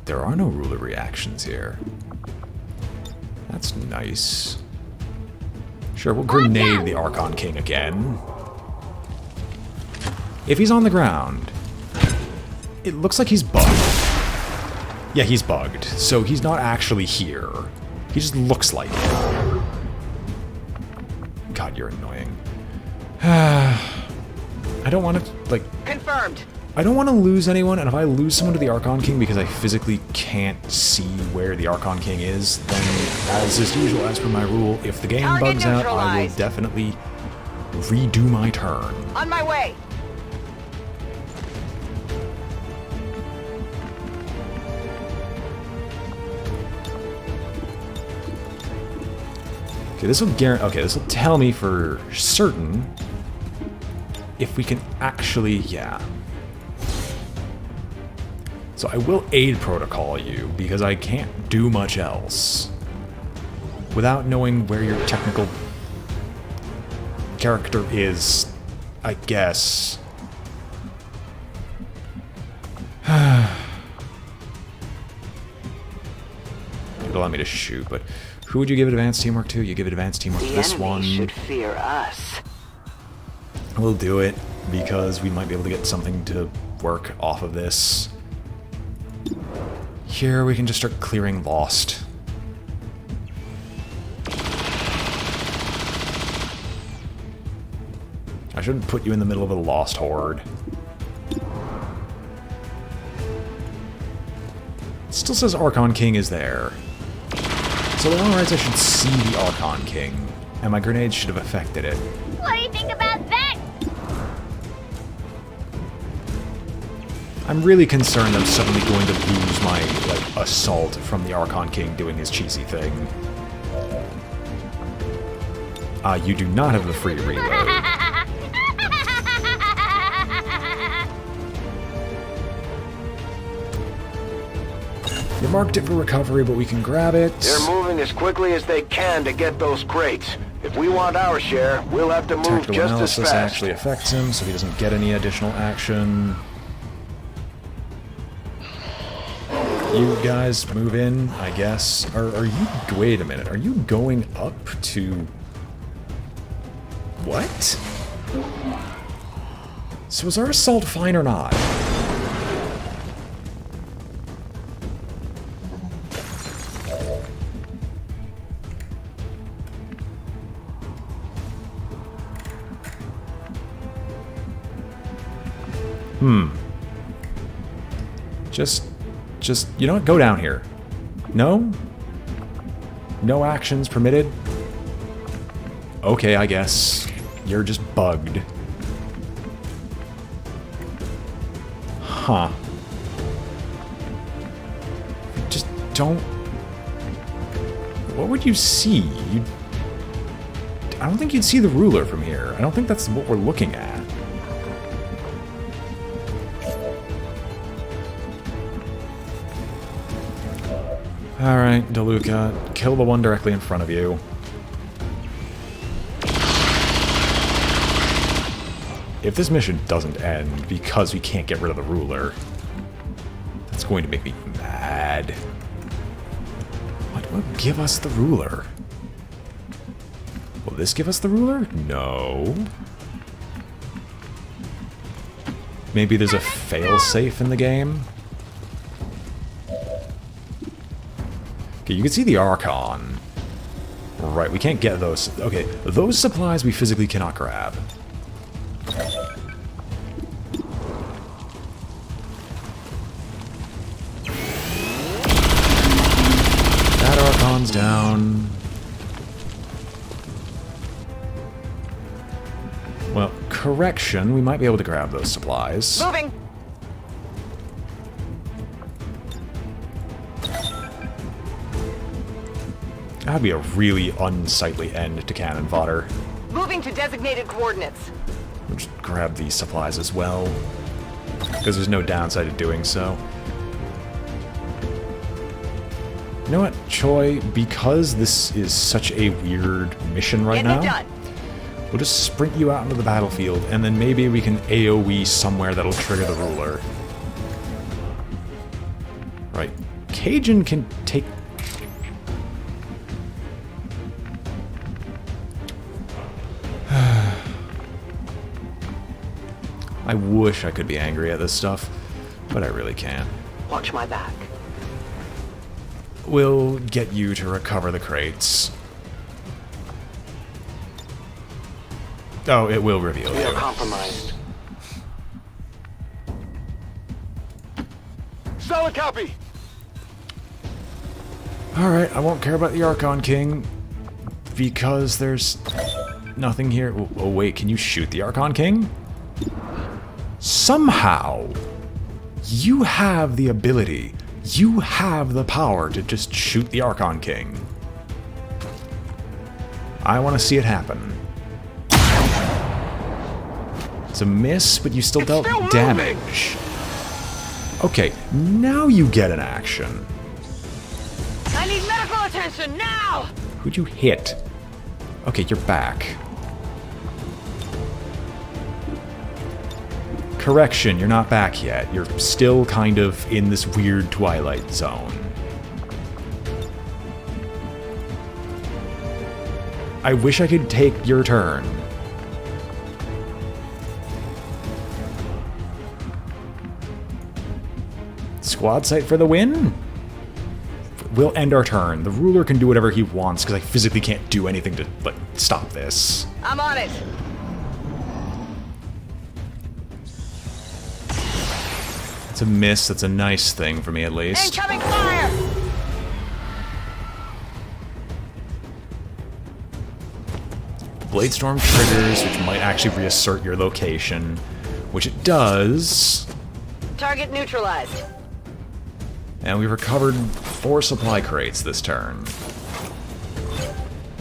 There are no ruler reactions here. That's nice. Sure, we'll grenade the Archon King again. If he's on the ground, it looks like he's bugged. Yeah, he's bugged. So he's not actually here. He just looks like it. God, you're annoying. I don't want to, like... Confirmed. I don't want to lose anyone, and if I lose someone to the Archon King because I physically can't see where the Archon King is, then, as is usual, as per my rule, if the game bugs out, I will definitely redo my turn. On my way. Okay, this will tell me for certain if we can actually, yeah. So I will aid protocol you, because I can't do much else without knowing where your technical character is, I guess. It'll allow me to shoot, but who would you give advanced teamwork to? You give it advanced teamwork to this one. The enemy should fear us. We'll do it, because we might be able to get something to work off of this. Here we can just start clearing Lost. I shouldn't put you in the middle of a Lost horde. It still says Archon King is there. So along the rights I should see the Archon King, and my grenades should have affected it. What do you think about that? I'm really concerned I'm suddenly going to lose my, like, assault from the Archon King doing his cheesy thing. You do not have the free reload. You marked it for recovery, but we can grab it. They're moving as quickly as they can to get those crates. If we want our share, we'll have to move Tactical just as analysis fast. actually affects him, so he doesn't get any additional action. You guys move in, I guess. Are you... Wait a minute. Are you going up to... What? So is our assault fine or not? Just, you know what? Go down here. No? No actions permitted? Okay, I guess. You're just bugged. Huh. Just don't... What would you see? I don't think you'd see the ruler from here. I don't think that's what we're looking at. Alright, DeLuca, kill the one directly in front of you. If this mission doesn't end because we can't get rid of the ruler, that's going to make me mad. What will give us the ruler? Will this give us the ruler? No. Maybe there's a fail-safe in the game? Okay, you can see the Archon. Right, we can't get those. Okay, those supplies we physically cannot grab. Guns down. Well, correction, we might be able to grab those supplies. Moving. That'd be a really unsightly end to cannon fodder. Moving to designated coordinates. We'll just grab these supplies as well, because there's no downside to doing so. You know what, Choi? Because this is such a weird mission right now, we'll just sprint you out into the battlefield, and then maybe we can AoE somewhere that'll trigger the ruler. Right. Cajun can take... I wish I could be angry at this stuff, but I really can't. Watch my back. We'll get you to recover the crates. Oh, it will reveal you. We are compromised. Solid copy! Alright, I won't care about the Archon King, because there's nothing here. Oh wait, can you shoot the Archon King? Somehow, you have the ability, you have the power to just shoot the Archon King. I want to see it happen. It's a miss, but you still dealt damage. Okay, now you get an action. I need medical attention now! Who'd you hit? Okay, you're back. Correction, you're not back yet. You're still kind of in this weird twilight zone. I wish I could take your turn. Squad sight for the win? We'll end our turn. The ruler can do whatever he wants because I physically can't do anything to, like, stop this. I'm on it. It's a miss. That's a nice thing for me, at least. Incoming fire! Bladestorm triggers, which might actually reassert your location, which it does. Target neutralized. And we recovered 4 supply crates this turn.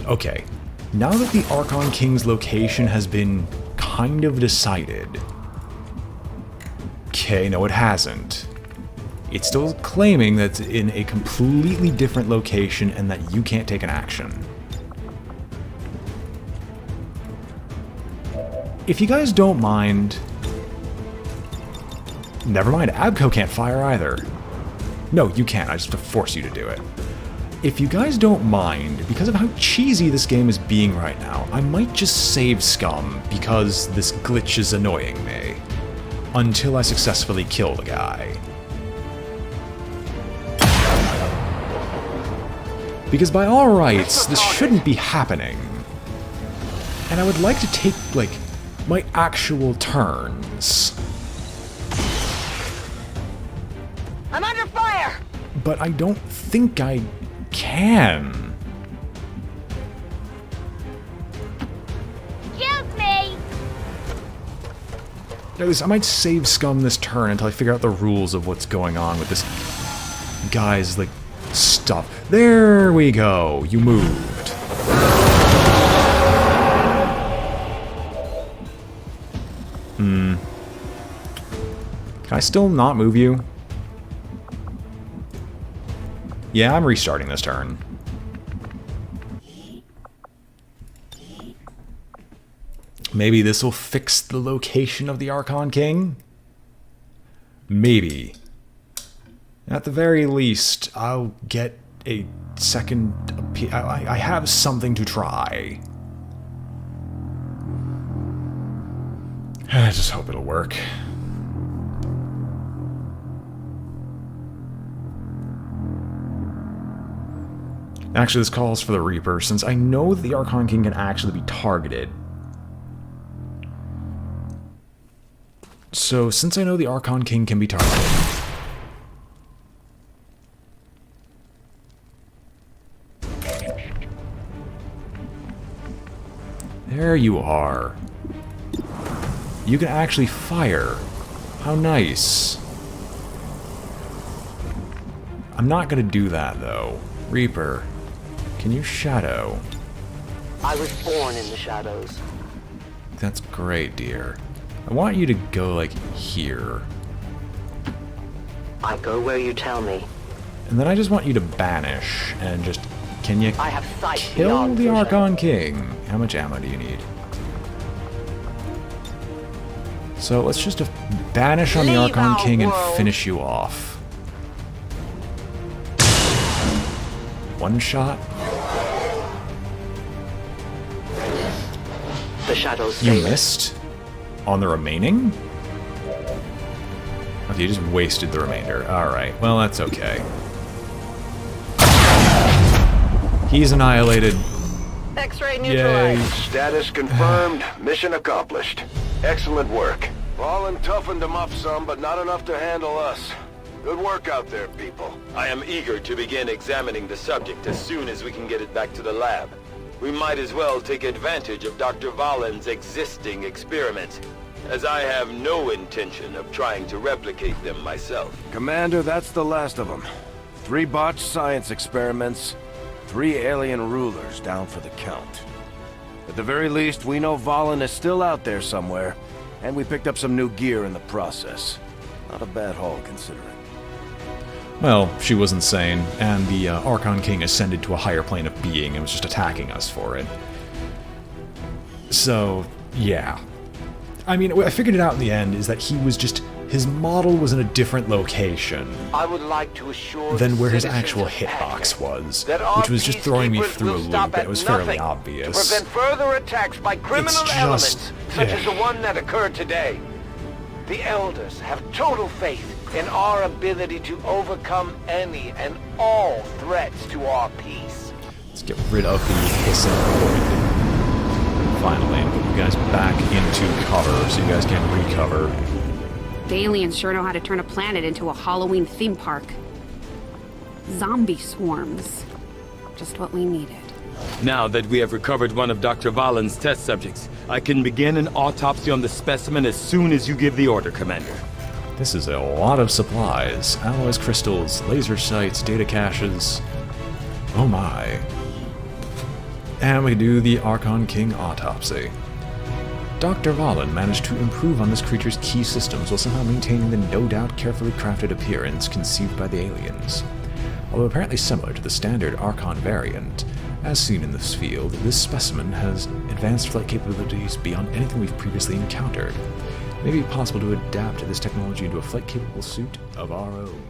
Okay, now that the Archon King's location has been kind of decided... Okay, no it hasn't. It's still claiming that it's in a completely different location and that you can't take an action. If you guys don't mind... Never mind, Abco can't fire either. No, you can't, I just have to force you to do it. If you guys don't mind, because of how cheesy this game is being right now, I might just save scum because this glitch is annoying me. Until I successfully kill the guy. Because by all rights, this shouldn't be happening. And I would like to take, like, my actual turns. I'm under fire! But I don't think I can. Excuse me! At least I might save scum this turn until I figure out the rules of what's going on with this guy's, like, stuff. There we go. You moved. Can I still not move you? Yeah, I'm restarting this turn. Maybe this will fix the location of the Archon King? Maybe. At the very least, I'll get a second... I have something to try. I just hope it'll work. Actually, this calls for the Reaper, since I know that the Archon King can actually be targeted. So, since I know the Archon King can be targeted... There you are. You can actually fire. How nice. I'm not gonna do that, though. Reaper, can you shadow? I was born in the shadows. That's great, dear. I want you to go, like, here. I go where you tell me. And then I just want you to banish, and just... Can you I have sight kill beyond the vision. Archon King? How much ammo do you need? So let's just banish on the Leave Archon our King and world. finish you off. One shot. The shadows You fail. missed? On the remaining? Okay, you just wasted the remainder. Alright, well that's okay. He's annihilated. X-ray Yay. neutralized. Status confirmed. Mission accomplished. Excellent work. Fallen toughened them up some, but not enough to handle us. Good work out there, people. I am eager to begin examining the subject as soon as we can get it back to the lab. We might as well take advantage of Dr. Valen's existing experiments, as I have no intention of trying to replicate them myself. Commander, that's the last of them. 3 botched science experiments, 3 alien rulers down for the count. At the very least, we know Valen is still out there somewhere, and we picked up some new gear in the process. Not a bad haul, considering. Well, she was insane, and the Archon King ascended to a higher plane of being and was just attacking us for it. So, yeah. I mean, I figured it out in the end, is that he was just... His model was in a different location I would like to assure than where his citizens actual of hitbox Patriot was, that our which was just throwing me peacekeepers through a will loop, stop and at it was fairly nothing obvious. to prevent further attacks by criminal It's just- elements, such yeah. as the one that occurred today. The Elders have total faith in our ability to overcome any and all threats to our peace. Let's get rid of the hissing void. Finally, and put you guys back into cover so you guys can recover. The aliens sure know how to turn a planet into a Halloween theme park. Zombie swarms. Just what we needed. Now that we have recovered one of Dr. Valen's test subjects, I can begin an autopsy on the specimen as soon as you give the order, Commander. This is a lot of supplies. Alloys, crystals, laser sights, data caches. Oh my. And we do the Archon King autopsy. Dr. Valen managed to improve on this creature's key systems while somehow maintaining the no doubt carefully crafted appearance conceived by the aliens. Although apparently similar to the standard Archon variant, as seen in this field, this specimen has advanced flight capabilities beyond anything we've previously encountered. It may be possible to adapt this technology into a flight-capable suit of our own.